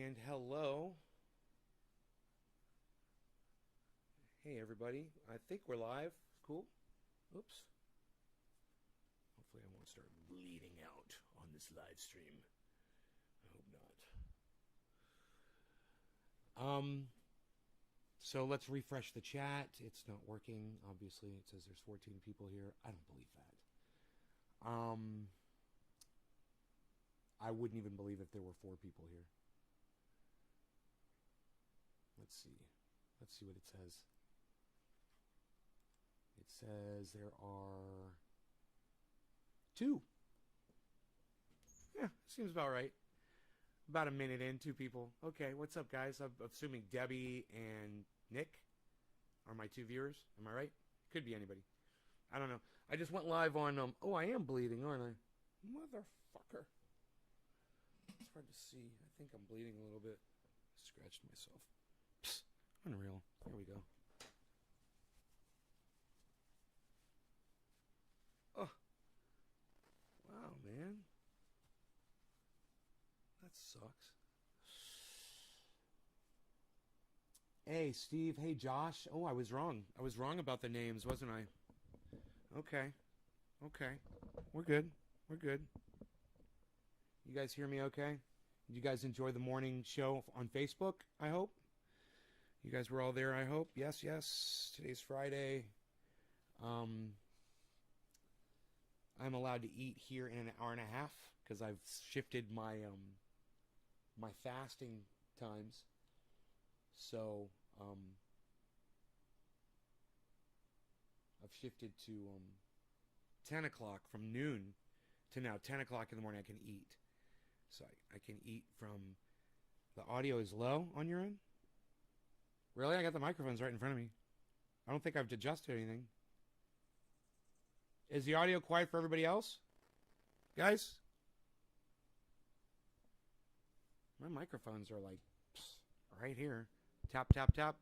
And hello. Hey, everybody. I think we're live. Cool. Oops. Hopefully I won't start bleeding out on this live stream. I hope not. So let's refresh the chat. It's not working. Obviously, it says there's 14 people here. I don't believe that. I wouldn't even believe if there were 4 people here. Let's see. Let's see what it says. It says there are 2. Yeah, seems about right. About a minute in, 2 people. Okay, what's up, guys? I'm assuming Debbie and Nick are my 2 viewers. Am I right? Could be anybody. I don't know. I just went live on, oh, I am bleeding, aren't I? Motherfucker. It's hard to see. I think I'm bleeding a little bit. Scratched myself. Psst, unreal. There we go. Oh. Wow, man. That sucks. Hey, Steve. Hey, Josh. Oh, I was wrong. I was wrong about the names, wasn't I? Okay. Okay. We're good. We're good. You guys hear me okay? Did you guys enjoy the morning show on Facebook, I hope? You guys were all there, I hope? Yes, yes. Today's Friday. I'm allowed to eat here in an hour and a half because I've shifted my my fasting times. So I've shifted to 10 o'clock from noon to now 10 o'clock in the morning I can eat. So I can eat from... The audio is low on your end? Really? I got the microphones right in front of me. I don't think I've adjusted anything. Is the audio quiet for everybody else? Guys? My microphones are like right here. Tap, tap, tap.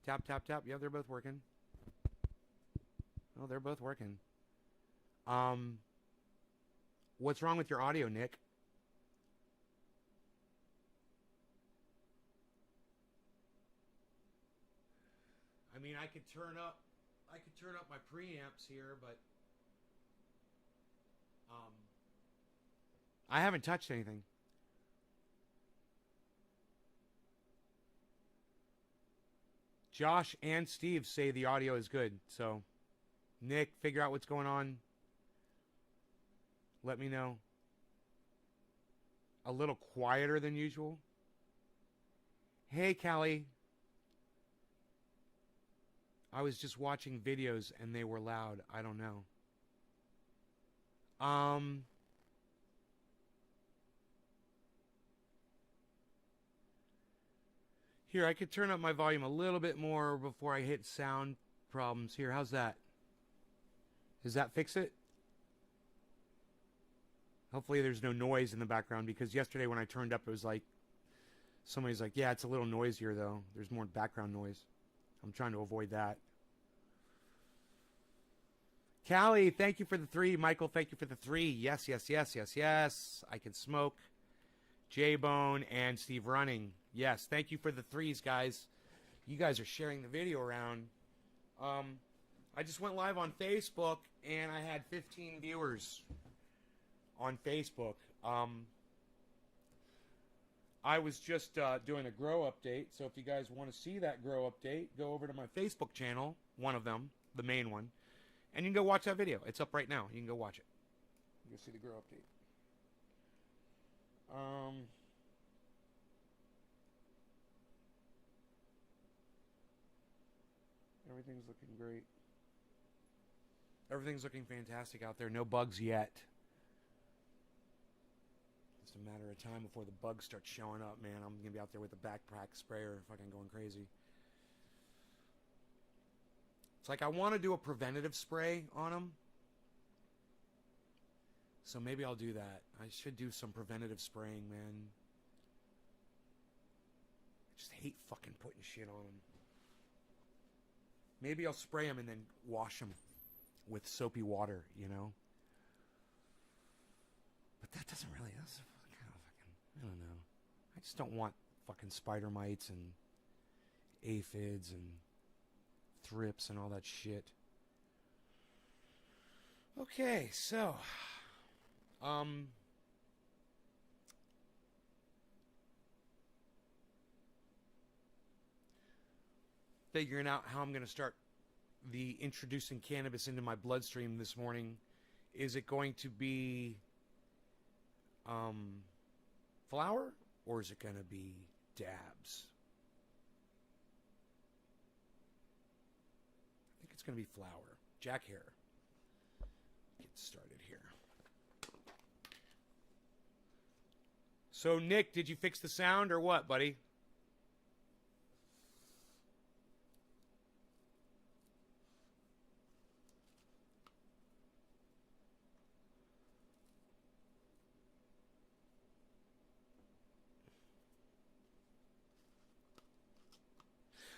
Tap, tap, tap. Yeah, they're both working. Oh, they're both working. What's wrong with your audio, Nick? I mean, I could turn up my preamps here, but I haven't touched anything. Josh and Steve say the audio is good, so Nick, figure out what's going on. Let me know. A little quieter than usual. Hey, Callie. I was just watching videos and they were loud. I don't know. Here, I could turn up my volume a little bit more before I hit sound problems. Here, how's that? Does that fix it? Hopefully there's no noise in the background, because yesterday when I turned up, it was like, somebody's like, yeah, it's a little noisier though. There's more background noise. I'm trying to avoid that. Callie, thank you for the 3. Michael, thank you for the 3. Yes, yes, yes, yes, yes. I can smoke. J-Bone and Steve Running. Yes, thank you for the 3s, guys. You guys are sharing the video around. I just went live on Facebook, and I had 15 viewers on Facebook. I was just doing a grow update, so if you guys want to see that grow update, go over to my Facebook channel, one of them, the main one, and you can go watch that video. It's up right now. You can go watch it. You can see the grow update. Everything's looking great. Everything's looking fantastic out there. No bugs yet. It's a matter of time before the bugs start showing up, man. I'm going to be out there with a backpack sprayer fucking going crazy. It's like I want to do a preventative spray on them. So maybe I'll do that. I should do some preventative spraying, man. I just hate fucking putting shit on them. Maybe I'll spray them and then wash them with soapy water, you know? But that doesn't really... That's kind of fucking... I don't know. I just don't want fucking spider mites and aphids and thrips and all that shit. Okay, so figuring out how I'm going to start the introducing cannabis into my bloodstream this morning. Is it going to be flower, or is it going to be dabs? I think it's going to be flower. Jack Hare. Get started here. So, Nick, did you fix the sound or what, buddy?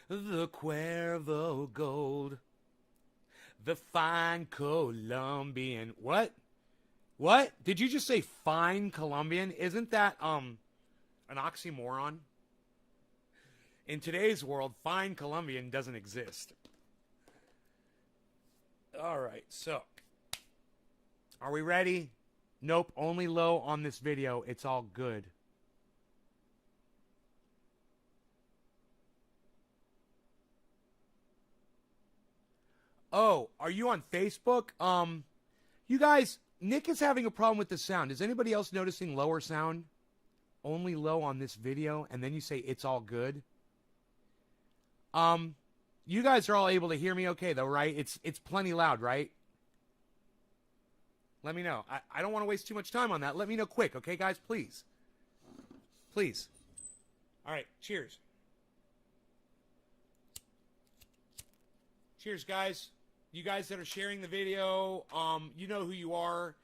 The Cuervo Gold, the fine Colombian. What? What? Did you just say fine Colombian? Isn't that an oxymoron? In today's world, fine Colombian doesn't exist. All right, so are we ready? Nope, only low on this video. It's all good. Oh, are you on Facebook? You guys, Nick is having a problem with the sound. Is anybody else noticing lower sound? Only low on this video, and then you say it's all good. You guys are all able to hear me okay though, right? It's plenty loud, right? Let me know. I don't want to waste too much time on that. Let me know quick, okay, guys? Please. Please. All right, cheers. Cheers, guys. You guys that are sharing the video, you know who you are.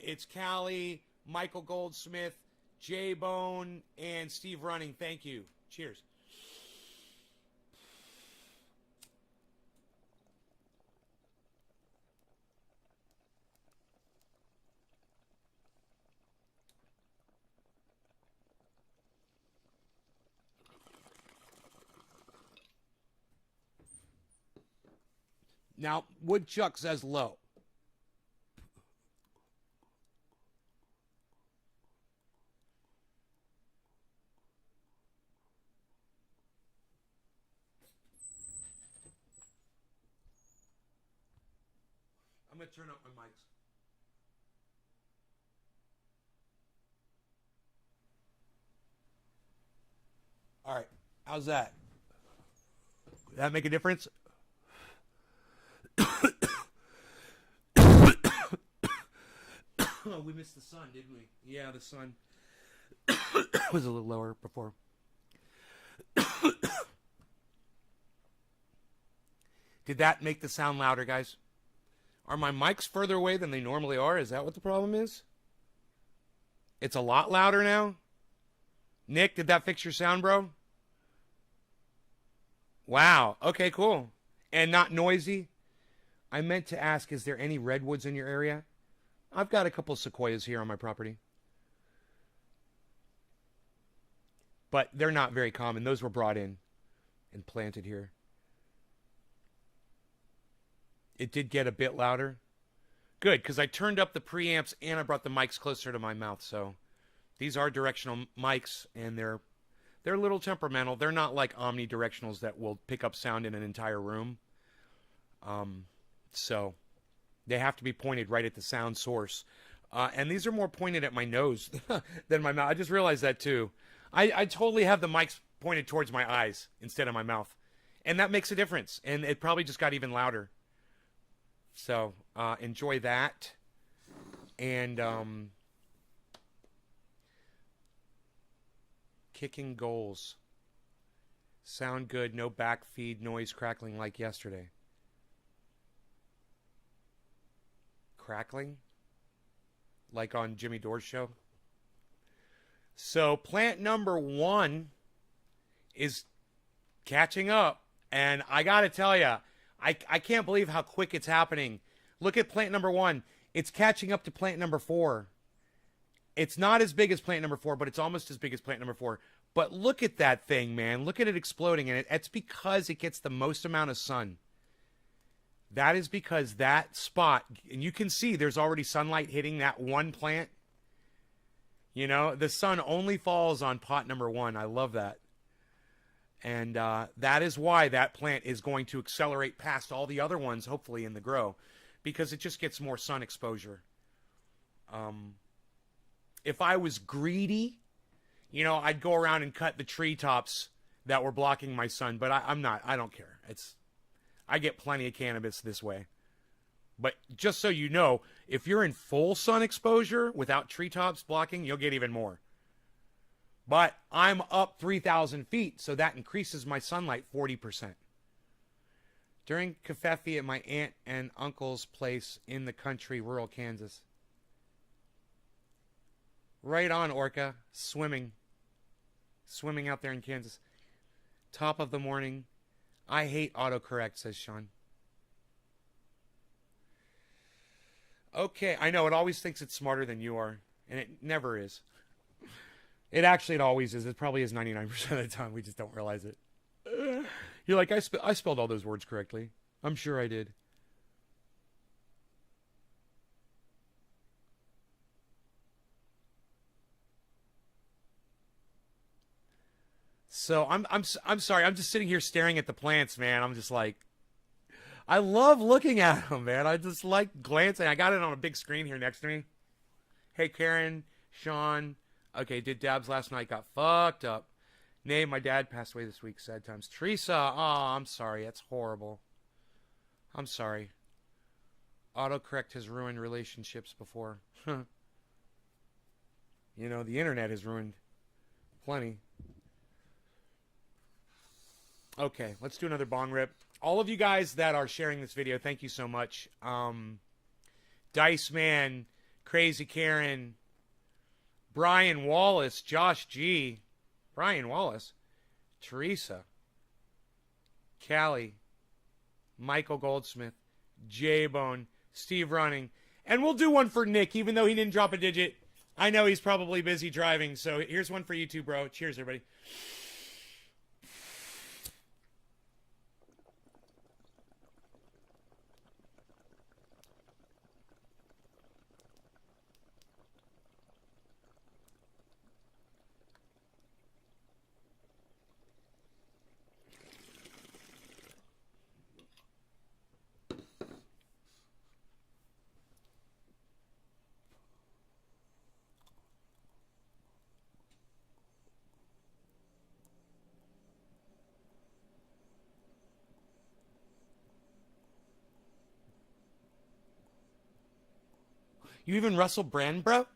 It's Callie, Michael Goldsmith, J-Bone, and Steve Running. Thank you. Cheers. Now, Woodchuck says low. I'm going to turn up my mics. All right. How's that? Did that make a difference? Oh, we missed the sun, didn't we? Yeah, the sun was a little lower before. Did that make the sound louder, guys? Are my mics further away than they normally are? Is that what the problem is? It's a lot louder now? Nick, did that fix your sound, bro? Wow. Okay, cool. And not noisy? I meant to ask, is there any redwoods in your area? I've got a couple of sequoias here on my property. But they're not very common. Those were brought in and planted here. It did get a bit louder. Good, because I turned up the preamps and I brought the mics closer to my mouth. So these are directional mics, and they're a little temperamental. They're not like omnidirectionals that will pick up sound in an entire room. So they have to be pointed right at the sound source. And these are more pointed at my nose than my mouth. I just realized that too. I totally have the mics pointed towards my eyes instead of my mouth. And that makes a difference. And it probably just got even louder. So enjoy that. And kicking goals. Sound good, no backfeed noise crackling like yesterday. Crackling? Like on Jimmy Dore's show? So plant number 1 is catching up. And I got to tell you, I can't believe how quick it's happening. Look at plant number 1. It's catching up to plant number 4. It's not as big as plant number 4, but it's almost as big as plant number 4. But look at that thing, man. Look at it exploding. And it's because it gets the most amount of sun. That is because that spot, and you can see there's already sunlight hitting that one plant. You know, the sun only falls on pot number 1. I love that. And that is why that plant is going to accelerate past all the other ones, hopefully, in the grow. Because it just gets more sun exposure. If I was greedy, you know, I'd go around and cut the treetops that were blocking my sun. But I'm not. I don't care. I get plenty of cannabis this way. But just so you know, if you're in full sun exposure without treetops blocking, you'll get even more. But I'm up 3,000 feet, so that increases my sunlight 40%. During Covfefe at my aunt and uncle's place in the country, rural Kansas. Right on, Orca. Swimming. Swimming out there in Kansas. Top of the morning. I hate autocorrect, says Sean. Okay, I know. It always thinks it's smarter than you are. And it never is. It always is. It probably is 99% of the time. We just don't realize it. You're like, I spelled all those words correctly. I'm sure I did. So I'm sorry. I'm just sitting here staring at the plants, man. I'm just like, I love looking at them, man. I just like glancing. I got it on a big screen here next to me. Hey, Karen, Sean. Okay, did dabs last night. Got fucked up. Name, my dad passed away this week. Sad times. Teresa. Oh, I'm sorry. That's horrible. I'm sorry. Autocorrect has ruined relationships before. You know, the internet has ruined plenty. Okay, let's do another bong rip. All of you guys that are sharing this video, thank you so much. Dice Man, Crazy Karen, Brian Wallace, Josh G, Brian Wallace, Teresa, Callie, Michael Goldsmith, J-Bone, Steve Running, and we'll do one for Nick, even though he didn't drop a digit. I know he's probably busy driving, so here's one for you too, bro. Cheers, everybody. You even Russell Brand, bro?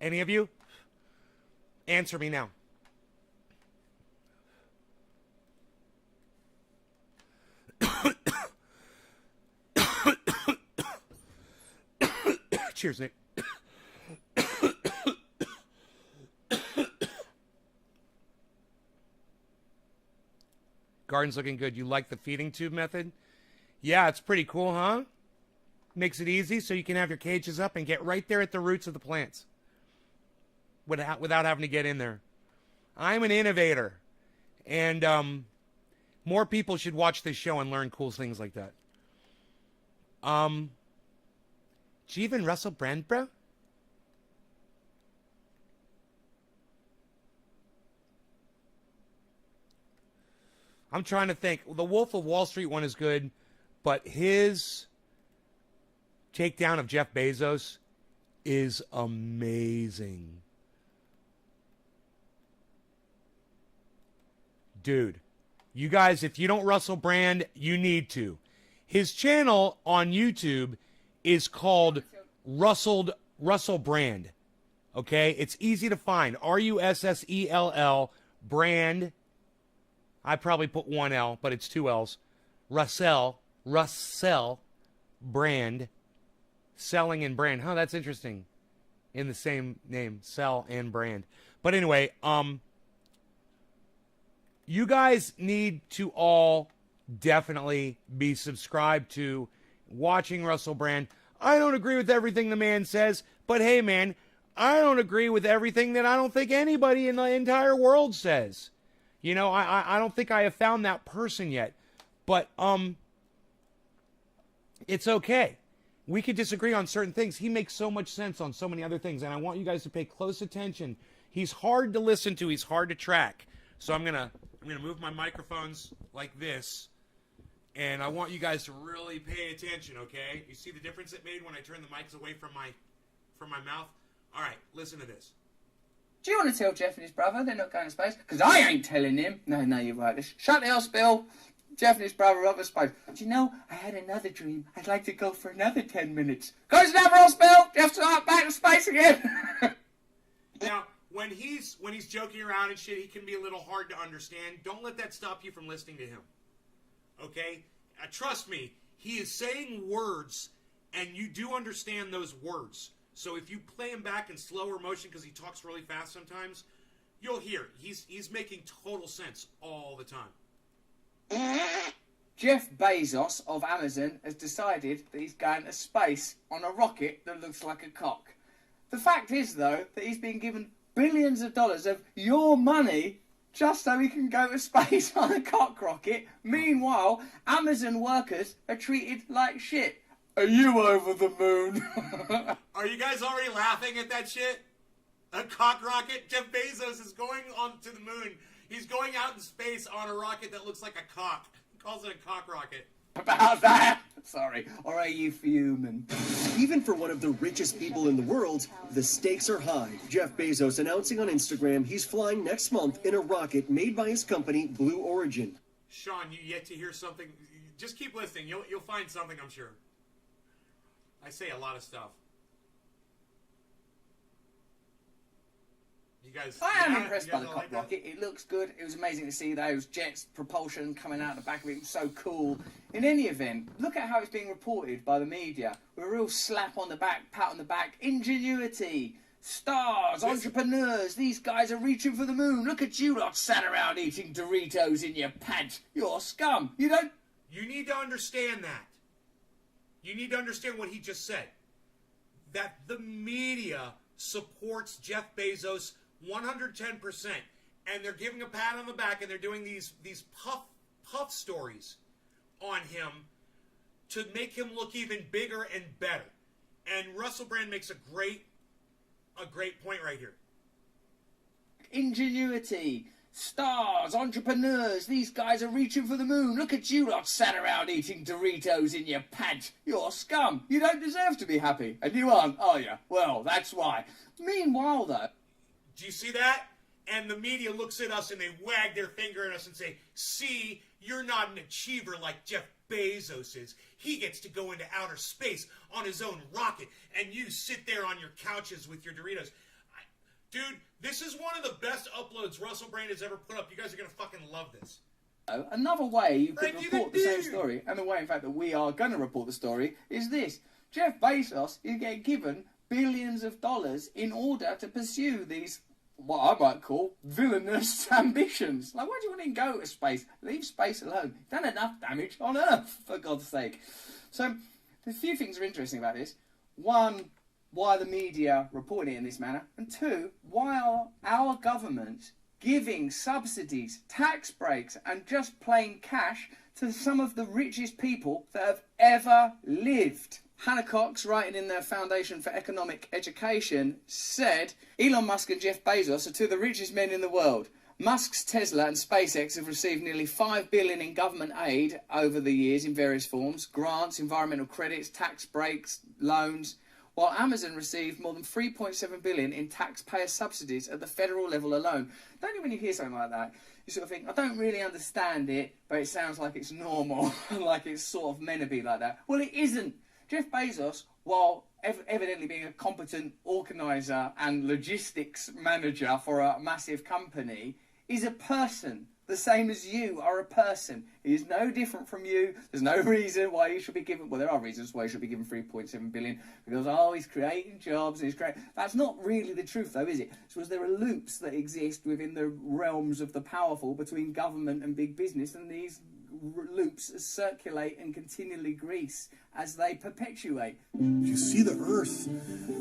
Any of you? Answer me now. Cheers, Nick. Garden's looking good. You like the feeding tube method? Yeah, it's pretty cool, huh? Makes it easy so you can have your cages up and get right there at the roots of the plants without having to get in there. I'm an innovator, and more people should watch this show and learn cool things like that. Do you even Russell Brand, bro? I'm trying to think. The Wolf of Wall Street one is good, but his takedown of Jeff Bezos is amazing. Dude, you guys, if you don't Russell Brand, you need to. His channel on YouTube is called Russell Brand. Okay? It's easy to find. Russell Brand. I probably put one L, but it's two L's. Russell Brand. Selling and brand. Huh, that's interesting. In the same name, sell and brand. But anyway, you guys need to all definitely be subscribed to watching Russell Brand. I don't agree with everything the man says, but hey, man, I don't agree with everything that I don't think anybody in the entire world says. You know, I don't think I have found that person yet. But it's okay. We could disagree on certain things. He makes so much sense on so many other things, and I want you guys to pay close attention. He's hard to listen to. He's hard to track. So I'm gonna move my microphones like this, and I want you guys to really pay attention. Okay? You see the difference it made when I turned the mics away from my mouth? All right, listen to this. Do you want to tell Jeff and his brother they're not going to space? Because I ain't telling him. No, you're right. Shut the house, Bill. Jeff and his brother are off to space. Do you know, I had another dream. I'd like to go for another 10 minutes. Close the house, Bill. Jeff's back to space again. Now, when he's joking around and shit, he can be a little hard to understand. Don't let that stop you from listening to him. Okay? Trust me, he is saying words, and you do understand those words. So if you play him back in slower motion because he talks really fast sometimes, you'll hear. He's making total sense all the time. Jeff Bezos of Amazon has decided that he's going to space on a rocket that looks like a cock. The fact is, though, that he's been given billions of dollars of your money just so he can go to space on a cock rocket. Meanwhile, Amazon workers are treated like shit. Are you over the moon? Are you guys already laughing at that shit? A cock rocket? Jeff Bezos is going on to the moon. He's going out in space on a rocket that looks like a cock. He calls it a cock rocket. About that? Sorry. Or are you fuming? Even for one of the richest people in the world, the stakes are high. Jeff Bezos announcing on Instagram he's flying next month in a rocket made by his company, Blue Origin. Sean, you yet to hear something? Just keep listening. You'll find something, I'm sure. I say a lot of stuff. You guys, I am impressed by the cock rocket. It looks good. It was amazing to see those jets, propulsion coming out the back of it. It was so cool. In any event, look at how it's being reported by the media. With a real slap on the back, pat on the back. Ingenuity, stars, entrepreneurs. These guys are reaching for the moon. Look at you lot sat around eating Doritos in your pants. You're scum. You don't... You need to understand that. You need to understand what he just said. That the media supports Jeff Bezos 110%, and they're giving a pat on the back, and they're doing these puff stories on him to make him look even bigger and better. And Russell Brand makes a great point right here. Ingenuity, stars, entrepreneurs. These guys are reaching for the moon. Look at you lot sat around eating Doritos in your pants. You're scum. You don't deserve to be happy. And you aren't, are you? Well, that's why. Meanwhile, though... Do you see that? And the media looks at us and they wag their finger at us and say, see, you're not an achiever like Jeff Bezos is. He gets to go into outer space on his own rocket, and you sit there on your couches with your Doritos. Dude, this is one of the best uploads Russell Brand has ever put up. You guys are going to fucking love this. Another way you could report the same story, and the way, in fact, that we are going to report the story, is this. Jeff Bezos is getting given billions of dollars in order to pursue these, what I might call, villainous ambitions. Like, why do you want to go to space? Leave space alone. You've done enough damage on Earth, for God's sake. So, a few things are interesting about this. One, why the media reporting it in this manner. And two, why are our government giving subsidies, tax breaks, and just plain cash to some of the richest people that have ever lived? Hannah Cox, writing in the Foundation for Economic Education, said, Elon Musk and Jeff Bezos are two of the richest men in the world. Musk's Tesla and SpaceX have received nearly $5 billion in government aid over the years in various forms, grants, environmental credits, tax breaks, loans, while Amazon received more than $3.7 billion in taxpayer subsidies at the federal level alone. Don't you, when you hear something like that, you sort of think, I don't really understand it, but it sounds like it's normal, like it's sort of meant to be like that. Well, it isn't. Jeff Bezos, while evidently being a competent organiser and logistics manager for a massive company, is a person the same as you are a person. He is no different from you. There's no reason why he should be given, well, there are reasons why he should be given 3.7 billion, because, oh, he's creating jobs, and he's creating... That's not really the truth, though, is it? So there are loops that exist within the realms of the powerful between government and big business, and these loops circulate and continually grease as they perpetuate. If you see the Earth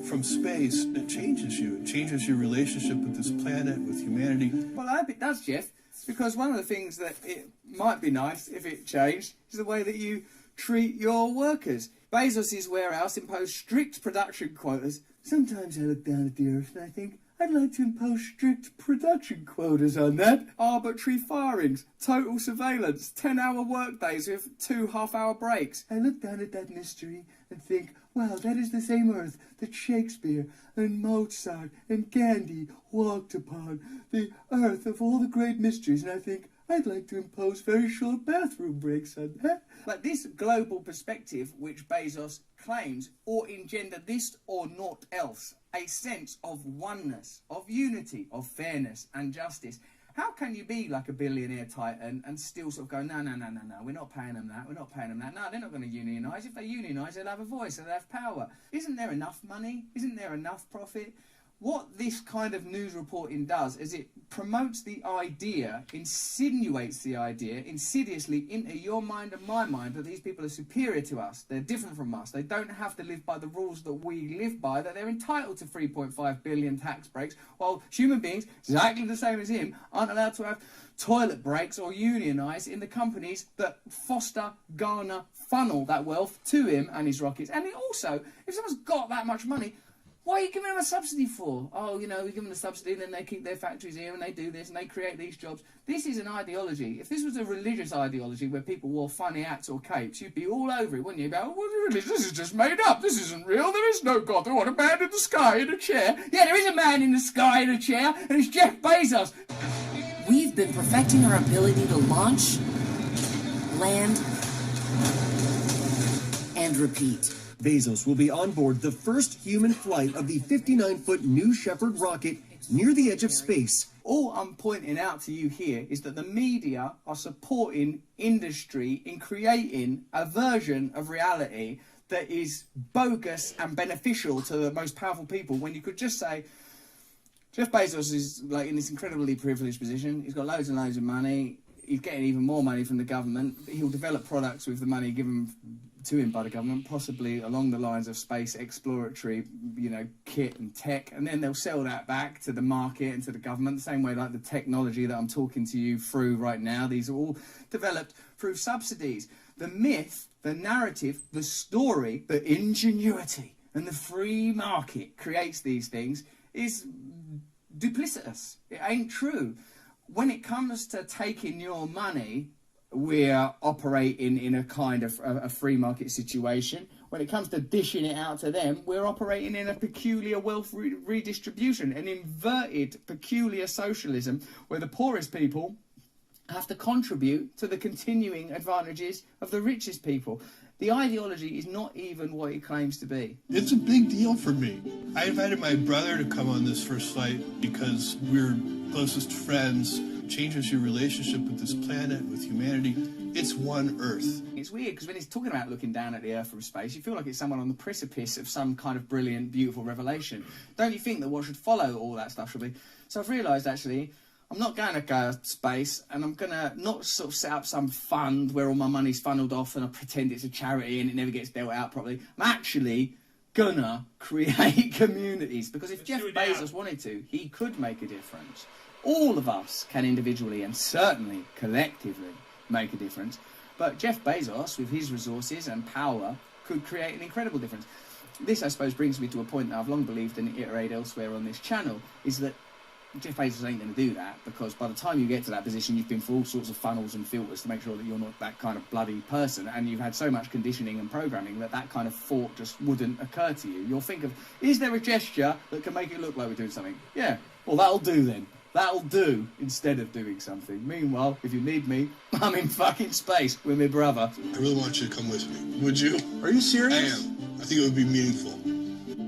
from space, it changes you. It changes your relationship with this planet, with humanity. Well, I hope it does, Jeff, because one of the things that it might be nice if it changed is the way that you treat your workers. Bezos' warehouse imposed strict production quotas. Sometimes I look down at the Earth and I think, I'd like to impose strict production quotas on that. Arbitrary firings, total surveillance, 10-hour workdays with 2 half-hour breaks. I look down at that mystery and think, well, that is the same Earth that Shakespeare and Mozart and Gandhi walked upon. The Earth of all the great mysteries. And I think, I'd like to impose very short bathroom breaks on that. But this global perspective, which Bezos claims, ought engender this or naught else, a sense of oneness, of unity, of fairness and justice. How can you be like a billionaire titan and still sort of go, no, we're not paying them that, we're not paying them that. No, they're not going to unionise. If they unionise, they'll have a voice, they'll have power. Isn't there enough money? Isn't there enough profit? What this kind of news reporting does is it promotes the idea, insinuates the idea insidiously into your mind and my mind that these people are superior to us, they're different from us, they don't have to live by the rules that we live by, that they're entitled to 3.5 billion tax breaks, while human beings, exactly the same as him, aren't allowed to have toilet breaks or unionise in the companies that foster, garner, funnel that wealth to him and his rockets. And also, if someone's got that much money, what are you giving them a subsidy for? Oh, you know, we give them a subsidy and then they keep their factories here and they do this and they create these jobs. This is an ideology. If this was a religious ideology where people wore funny hats or capes, you'd be all over it, wouldn't you? You'd be like, oh, this is just made up. This isn't real. There is no God. There was a man in the sky in a chair. Yeah, there is a man in the sky in a chair, and it's Jeff Bezos. We've been perfecting our ability to launch, land, and repeat. Bezos will be on board the first human flight of the 59-foot New Shepard rocket near the edge of space. All I'm pointing out to you here is that the media are supporting industry in creating a version of reality that is bogus and beneficial to the most powerful people, when you could just say, Jeff Bezos is like in this incredibly privileged position. He's got loads and loads of money. He's getting even more money from the government. He'll develop products with the money given to him by the government, possibly along the lines of space exploratory, kit and tech, and then they'll sell that back to the market and to the government, the same way like the technology that I'm talking to you through right now. These are all developed through subsidies. The myth, the narrative, the story, the ingenuity, and the free market creates these things is duplicitous. It ain't true. When it comes to taking your money, we're operating in a kind of a free market situation. When it comes to dishing it out to them, we're operating in a peculiar wealth redistribution, an inverted peculiar socialism where the poorest people have to contribute to the continuing advantages of the richest people. The ideology is not even what it claims to be. It's a big deal for me. I invited my brother to come on this first flight because we're closest friends. Changes your relationship with this planet, with humanity. It's one Earth. It's weird because when he's talking about looking down at the Earth from space, you feel like it's someone on the precipice of some kind of brilliant, beautiful revelation. Don't you think that what should follow all that stuff should be? So I've realised, actually, I'm not going to go to space, and I'm going to not sort of set up some fund where all my money's funneled off and I pretend it's a charity and it never gets dealt out properly. I'm actually gonna create communities, because if Jeff Bezos wanted to, he could make a difference. All of us can individually and certainly collectively make a difference. But Jeff Bezos, with his resources and power, could create an incredible difference. This, I suppose, brings me to a point that I've long believed and iterated elsewhere on this channel, is that Jeff Bezos ain't going to do that, because by the time you get to that position, you've been through all sorts of funnels and filters to make sure that you're not that kind of bloody person, and you've had so much conditioning and programming that that kind of thought just wouldn't occur to you. You'll think of, is there a gesture that can make it look like we're doing something? Yeah, well, that'll do then. That'll do, instead of doing something. Meanwhile, if you need me, I'm in fucking space with my brother. I really want you to come with me. Would you? Are you serious? I am. I think it would be meaningful.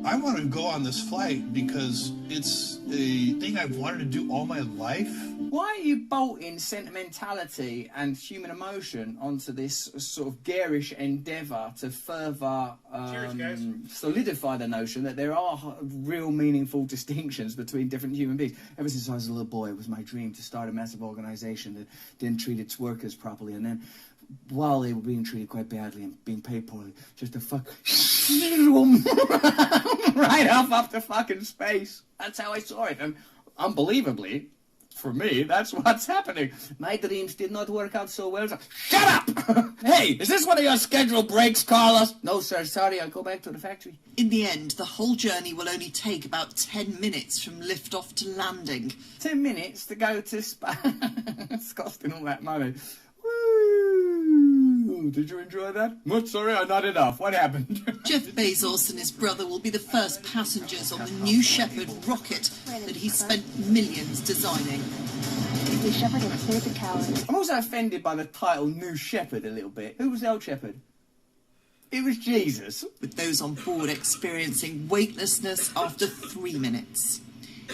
I want to go on this flight because it's a thing I've wanted to do all my life. Why are you bolting sentimentality and human emotion onto this sort of garish endeavour to further Cheers, guys. solidify the notion that there are real meaningful distinctions between different human beings? Ever since I was a little boy, it was my dream to start a massive organisation that didn't treat its workers properly, and then while they were being treated quite badly and being paid poorly, just to fuck right up to fucking space. That's how I saw it, and unbelievably, for me, that's what's happening. My dreams did not work out so well. So shut up! Hey, is this one of your scheduled breaks, Carlos? No, sir, sorry, I'll go back to the factory. In the end, the whole journey will only take about 10 minutes from liftoff to landing. 10 minutes to go to space. It's costing all that money. Woo! Did you enjoy that? Much sorry, not enough. What happened? Jeff Bezos and his brother will be the first passengers on the New Shepard rocket that he spent millions designing. The shepherd had cleared the calories. I'm also offended by the title New Shepherd a little bit. Who was the old shepherd? It was Jesus. With those on board experiencing weightlessness after 3 minutes.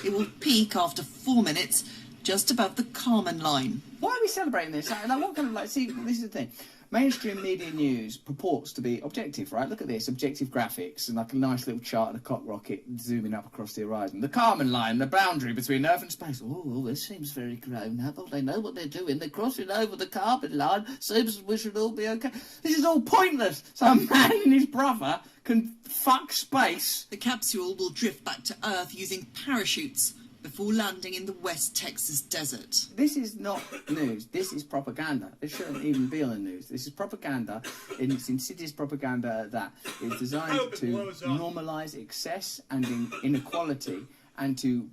It will peak after 4 minutes, just above the Kármán line. Why are we celebrating this? Like, what kind of, like, see, this is the thing. Mainstream media news purports to be objective, right? Look at this, objective graphics, and like a nice little chart of the cock rocket zooming up across the horizon. The Kármán line, the boundary between Earth and space. Oh, this seems very grown up. Oh, they know what they're doing. They're crossing over the Kármán line. Seems we should all be okay. This is all pointless. Some man and his brother can fuck space. The capsule will drift back to Earth using parachutes before landing in the West Texas desert. This is not news. This is propaganda. This shouldn't even be on the news. This is propaganda, and it's insidious propaganda at that. It's designed to normalise excess and inequality, and to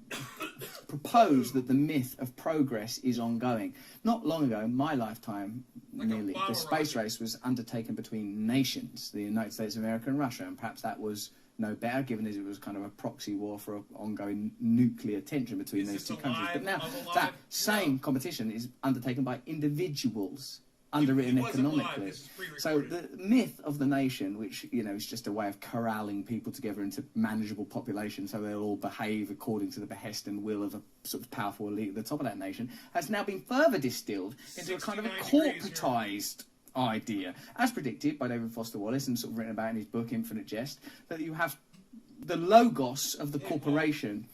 propose that the myth of progress is ongoing. Not long ago, my lifetime, nearly, the space race was undertaken between nations, the United States of America and Russia, and perhaps that was no better, given as it was kind of a proxy war for ongoing nuclear tension between those two countries. But now that same competition is undertaken by individuals, underwritten economically. So the myth of the nation, which, you know, is just a way of corralling people together into manageable populations so they'll all behave according to the behest and will of a sort of powerful elite at the top of that nation, has now been further distilled into a kind of a corporatised idea, as predicted by David Foster Wallace and sort of written about in his book Infinite Jest, that you have the logos of the corporation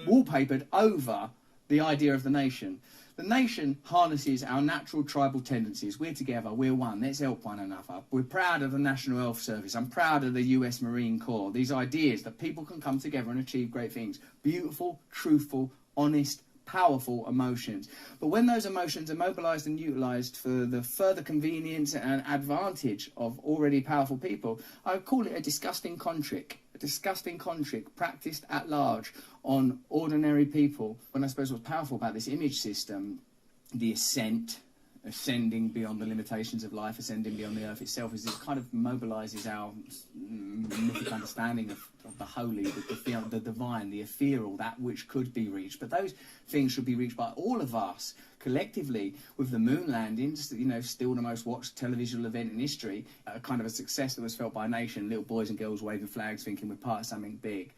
wallpapered over the idea of the nation. The nation harnesses our natural tribal tendencies. We're together, we're one, let's help one another. We're proud of the National Health Service, I'm proud of the US Marine Corps. These ideas that people can come together and achieve great things. Beautiful, truthful, honest, powerful emotions. But when those emotions are mobilised and utilised for the further convenience and advantage of already powerful people, I would call it a disgusting contrick. A disgusting contrick practised at large on ordinary people. When I suppose what's powerful about this image system, the ascending beyond the limitations of life, ascending beyond the earth itself, is it kind of mobilises our mythic understanding of the holy, the divine, the ethereal, that which could be reached. But those things should be reached by all of us collectively, with the moon landings, you know, still the most watched television event in history, kind of a success that was felt by a nation, little boys and girls waving flags thinking we're part of something big.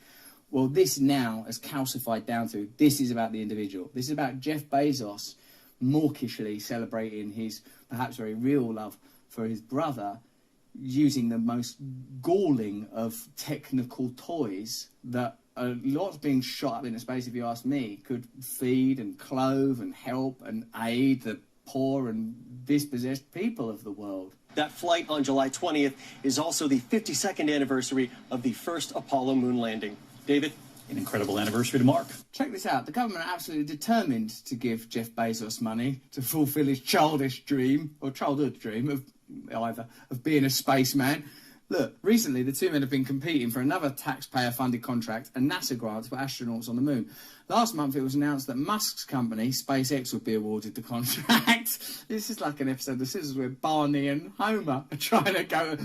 Well, this now has calcified down to, this is about the individual. This is about Jeff Bezos mawkishly celebrating his perhaps very real love for his brother, using the most galling of technical toys that a lot's being shot up into space, if you ask me, could feed and clothe and help and aid the poor and dispossessed people of the world. That flight on July 20th is also the 52nd anniversary of the first Apollo moon landing. David? An incredible anniversary to mark. Check this out. The government are absolutely determined to give Jeff Bezos money to fulfil his childish dream, or childhood dream, of being a spaceman. Look, recently the two men have been competing for another taxpayer-funded contract, a NASA grant for astronauts on the moon. Last month it was announced that Musk's company, SpaceX, would be awarded the contract. This is like an episode of The Simpsons where Barney and Homer are trying to go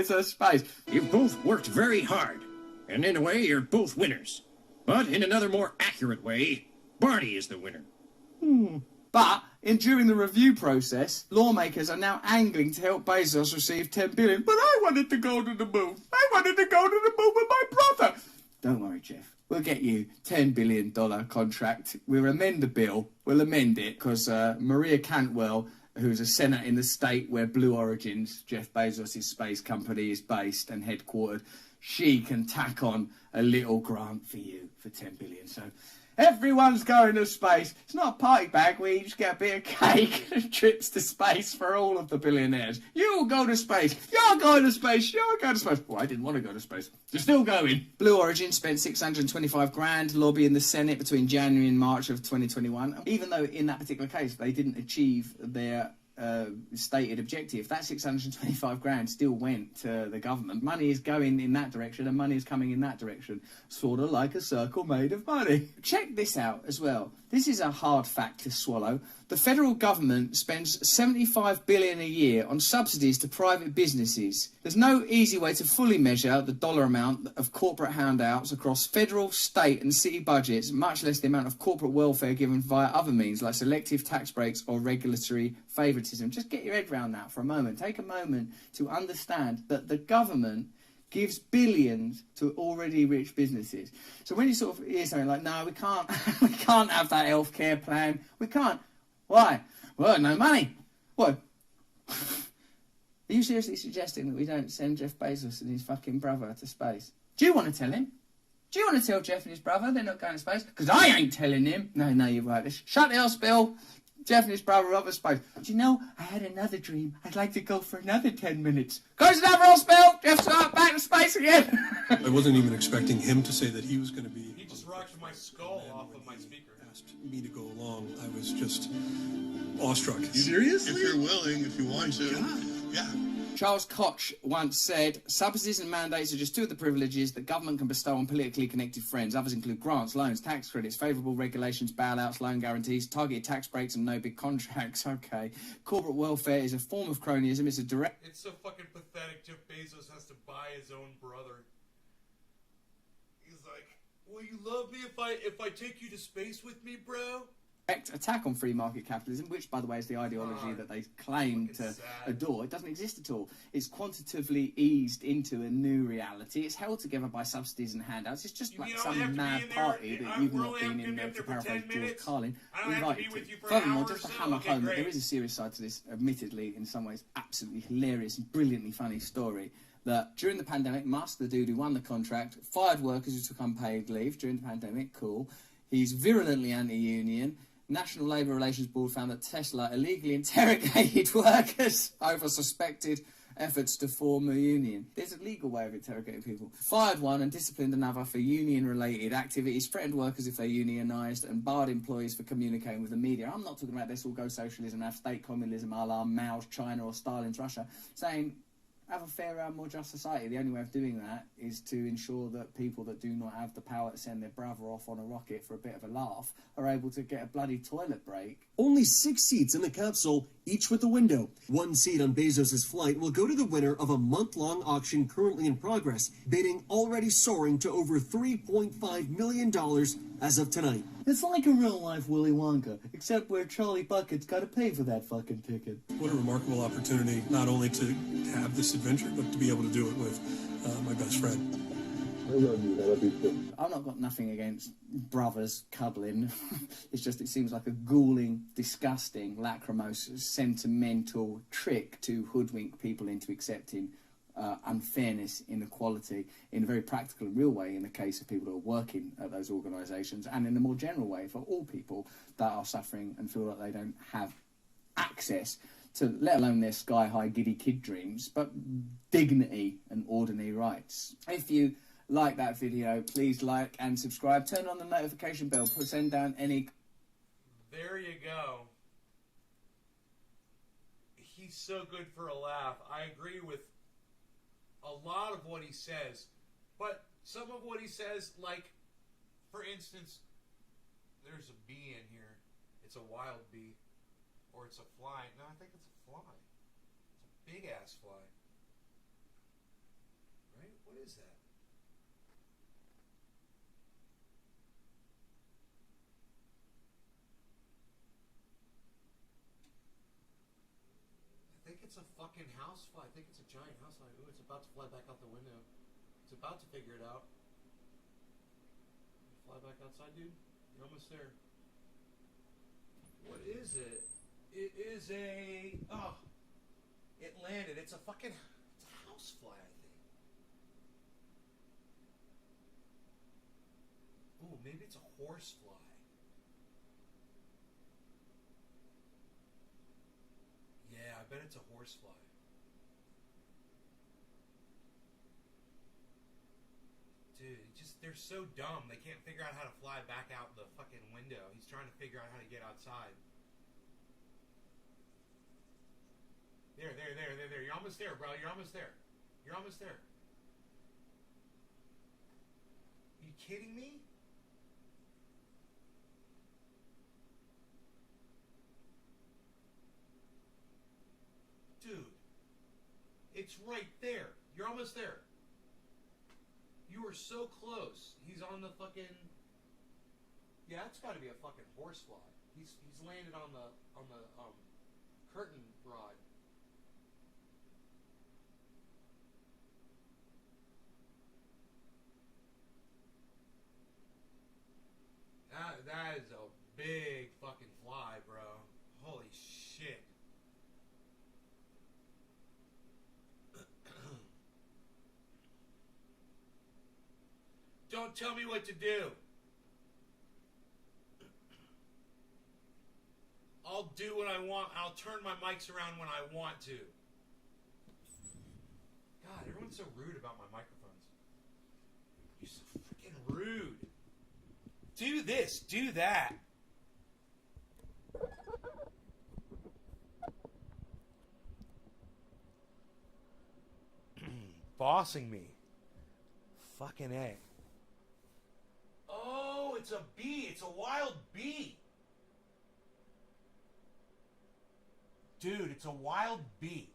to space. You've both worked very hard, and in a way you're both winners. But in another more accurate way, Barney is the winner. During the review process, lawmakers are now angling to help Bezos receive $10 billion. But I wanted to go to the moon. I wanted to go to the moon with my brother. Don't worry, Jeff. We'll get you $10 billion contract. We'll amend the bill. We'll amend it because Maria Cantwell, who's a senator in the state where Blue Origin's, Jeff Bezos' space company, is based and headquartered, she can tack on a little grant for you for $10 billion. So everyone's going to space. It's not a party bag where you just get a bit of cake and trips to space for all of the billionaires. You'll go to space. You're going to space. You're going to space. Well, I didn't want to go to space. You're still going. Blue Origin spent $625,000 lobbying the Senate between January and March of 2021. Even though in that particular case they didn't achieve their stated objective, that $625,000 still went to the government. Money is going in that direction and money is coming in that direction, sort of like a circle made of money. Check this out as well. This is a hard fact to swallow. The federal government spends $75 billion a year on subsidies to private businesses. There's no easy way to fully measure the dollar amount of corporate handouts across federal, state and city budgets, much less the amount of corporate welfare given via other means like selective tax breaks or regulatory favouritism. Just get your head around that for a moment. Take a moment to understand that the government gives billions to already rich businesses. So when you sort of hear something like, no, we can't have that healthcare plan. We can't. Why? Well, no money. What? Are you seriously suggesting that we don't send Jeff Bezos and his fucking brother to space? Do you want to tell him? Do you want to tell Jeff and his brother they're not going to space? Because I ain't telling him. No, you're right. Shut the hospital. Jeff and his brother are off to space. Do you know, I had another dream. I'd like to go for another 10 minutes. Go to another hospital. Jeff's back to space again. I wasn't even expecting him to say that he was going to be... He just rocked my skull off of my speaker. Asked me to go along. I was just awestruck. Seriously? If you're willing, if you want to. God. Yeah. Charles Koch once said, subsidies and mandates are just two of the privileges that government can bestow on politically connected friends. Others include grants, loans, tax credits, favourable regulations, bailouts, loan guarantees, targeted tax breaks and no big contracts. Okay. Corporate welfare is a form of cronyism. It's a direct... It's so fucking pathetic Jeff Bezos has to buy his own brother. He's like, will you love me if I take you to space with me, bro? Attack on free market capitalism, which, by the way, is the ideology that they claim to adore. It doesn't exist at all. It's quantitatively eased into a new reality. It's held together by subsidies and handouts. It's just like some mad party that you've not been in there, to paraphrase George Carlin, invited to. Furthermore, just to hammer home that there is a serious side to this, admittedly, in some ways, absolutely hilarious and brilliantly funny story, that during the pandemic, Musk, the dude who won the contract, fired workers who took unpaid leave during the pandemic. Cool. He's virulently anti-union. National Labour Relations Board found that Tesla illegally interrogated workers over suspected efforts to form a union. There's a legal way of interrogating people. Fired one and disciplined another for union-related activities, threatened workers if they unionised, and barred employees for communicating with the media. I'm not talking about this all go socialism, have state communism a la Mao's China or Stalin's Russia, saying have a fairer, more just society. The only way of doing that is to ensure that people that do not have the power to send their brother off on a rocket for a bit of a laugh are able to get a bloody toilet break. Only 6 seats in the capsule, each with a window. 1 seat on Bezos' flight will go to the winner of a month-long auction currently in progress, bidding already soaring to over $3.5 million as of tonight. It's like a real-life Willy Wonka, except where Charlie Bucket's got to pay for that fucking ticket. What a remarkable opportunity, not only to have this adventure, but to be able to do it with my best friend. I've not got nothing against brothers cuddling. It's just it seems like a galling, disgusting, lachrymose, sentimental trick to hoodwink people into accepting unfairness, inequality in a very practical and real way in the case of people who are working at those organisations, and in a more general way for all people that are suffering and feel like they don't have access to, let alone their sky-high giddy kid dreams, but dignity and ordinary rights. If you like that video, please like and subscribe. Turn on the notification bell. Send down any... There you go. He's so good for a laugh. I agree with a lot of what he says, but some of what he says, like, for instance, there's a bee in here. It's a wild bee. Or it's a fly. No, I think it's a fly. It's a big-ass fly. Right? What is that? it's a fucking housefly. I think it's a giant housefly. Ooh, it's about to fly back out the window. It's about to figure it out. Fly back outside, dude. You're almost there. What is it? It is a... Oh. It landed. It's a fucking... It's a housefly, I think. Ooh, maybe it's a horsefly. Yeah, I bet it's a horsefly. Dude, they're so dumb. They can't figure out how to fly back out the fucking window. He's trying to figure out how to get outside. There. You're almost there, bro. You're almost there. You're almost there. Are you kidding me? Dude. It's right there. You're almost there. You were so close. He's on the fucking... Yeah, it's got to be a fucking horsefly. He's landed on the curtain rod. That is a big fucking fly, bro. Holy shit. Don't tell me what to do. I'll do what I want. I'll turn my mics around when I want to. God, everyone's so rude about my microphones. You're so freaking rude. Do this, do that. Bossing me. Fucking A. Oh, it's a bee. It's a wild bee. Dude, it's a wild bee.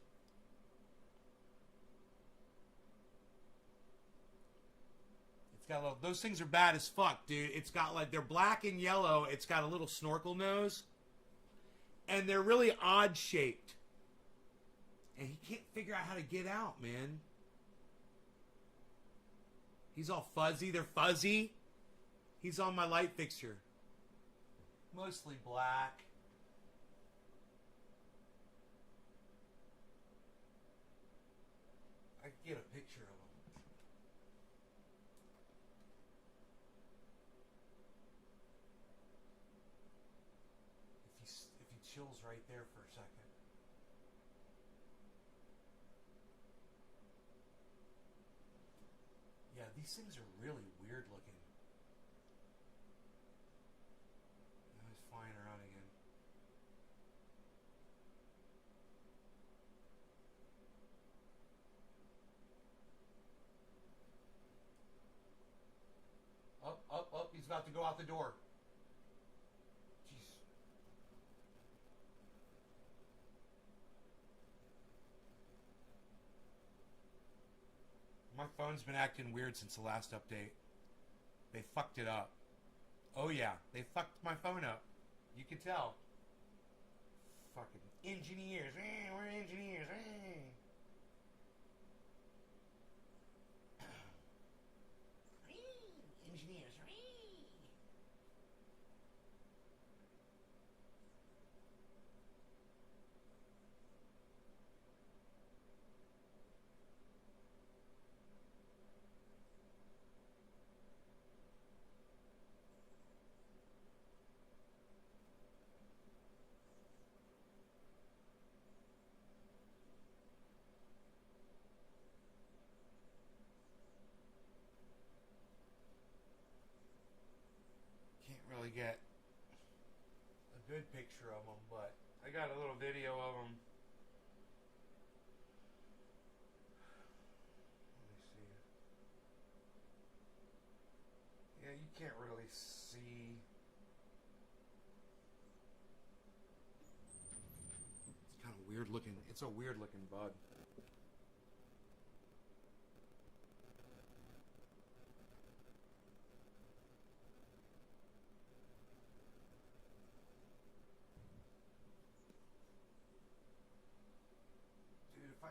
It's got a little... Those things are bad as fuck, dude. It's got like... They're black and yellow. It's got a little snorkel nose. And they're really odd shaped. And he can't figure out how to get out, man. He's all fuzzy. They're fuzzy. He's on my light fixture. Mostly black. I can get a picture of him. If he chills right there for a second. Yeah, these things are really weird looking. Now he's flying around again. Up. He's about to go out the door. Jeez. My phone's been acting weird since the last update. They fucked it up. Oh yeah, they fucked my phone up. You can tell. Fucking engineers. We're engineers. Engineers. Really get a good picture of them, but I got a little video of them. Let me see. Yeah, you can't really see. It's kind of weird looking. It's a weird looking bud.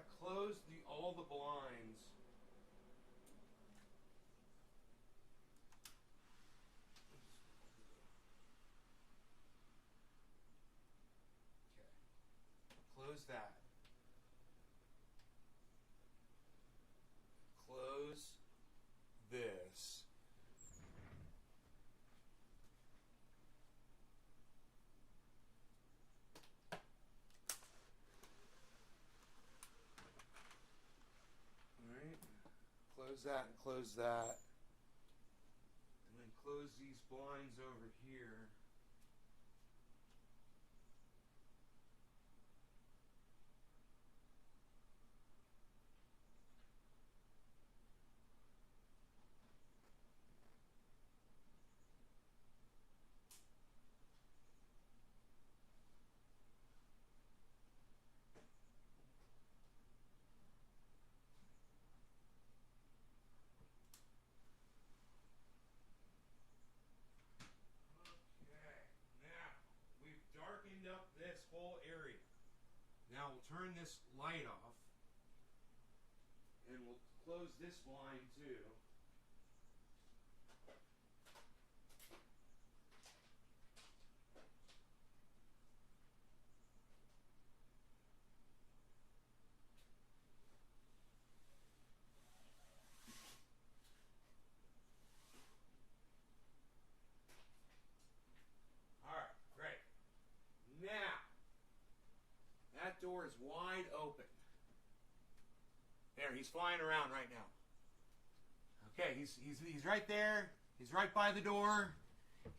gotta close all the blinds. Okay. Close that. Close this. Alright. Close that and close that. And then close these blinds over here. Up this whole area. Now we'll turn this light off and we'll close this blind too. That door is wide open. There, he's flying around right now. Okay, he's right there. He's right by the door.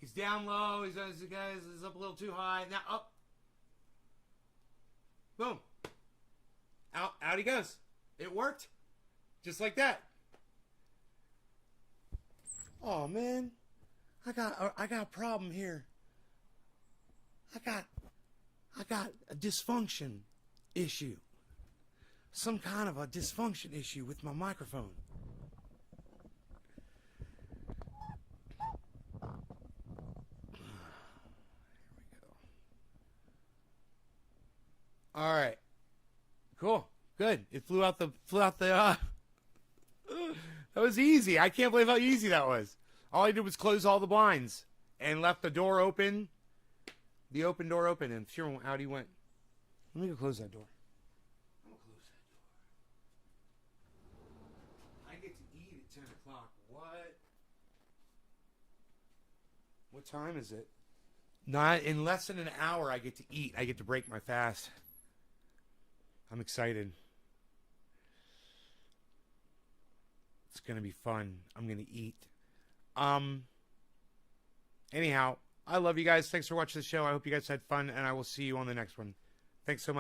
He's down low. He's up a little too high. Now up. Boom. Out he goes. It worked. Just like that. Oh man. I got a problem here. I got a dysfunction issue. Some kind of a dysfunction issue with my microphone. Here we go. All right. Cool. Good. It flew out the that was easy. I can't believe how easy that was. All I did was close all the blinds and left the door open. The open door open, and sure, out he went. Let me go close that door. I'm going to close that door. I get to eat at 10 o'clock. What? What time is it? Not in less than an hour, I get to eat. I get to break my fast. I'm excited. It's going to be fun. I'm going to eat. Anyhow, I love you guys. Thanks for watching the show. I hope you guys had fun, and I will see you on the next one. Thanks so much.